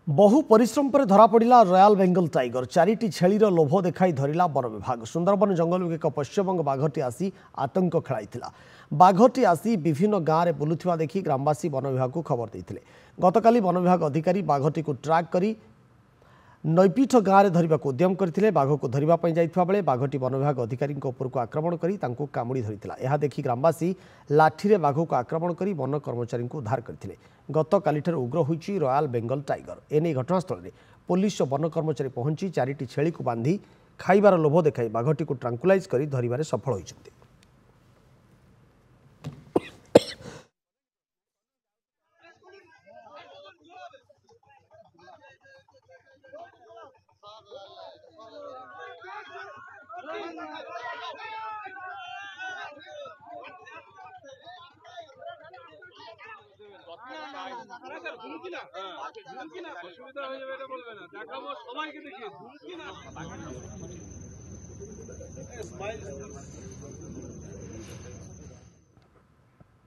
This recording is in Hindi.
बहु परिश्रम पर धरा पड़ा रॉयल बेंगल टाइगर चारिटी छेलीर लोभ देखाई धरला वन विभाग। सुंदरबन जंगल एक पश्चिमबंग बाघटी आसी आतंक खेलाई बाघटी आसी विभिन्न गाँव में बुलुवा देखि ग्रामवासी वन विभाग को खबर देते। गतकाली वन विभाग अधिकारी बाघटी को ट्रैक करी नईपीठ गाँव में धरने को उद्यम करते। बाघ को धरने जाइଥିବା बेले बाघटी वन विभाग अधिकारी उपरको आक्रमण कर कामुड़ी धरता। यह देखि ग्रामवासी लाठी बाघ को आक्रमण कर वन कर्मचारी को उद्धार करते। गतकाली उग्र होइछि रॉयल बेंगल टाइगर। एने घटनास्थल में पुलिस और वन कर्मचारी पहुंची चारिटी छेली को बांधी खाइबार लोभ देखाई बाघटी को ट्रांकुलाइज कर धरबार सफल होइछन्ति। অসুবিধা হয়ে যাবে এটা বলবে না, দেখাবো সবাইকে দেখিয়ে।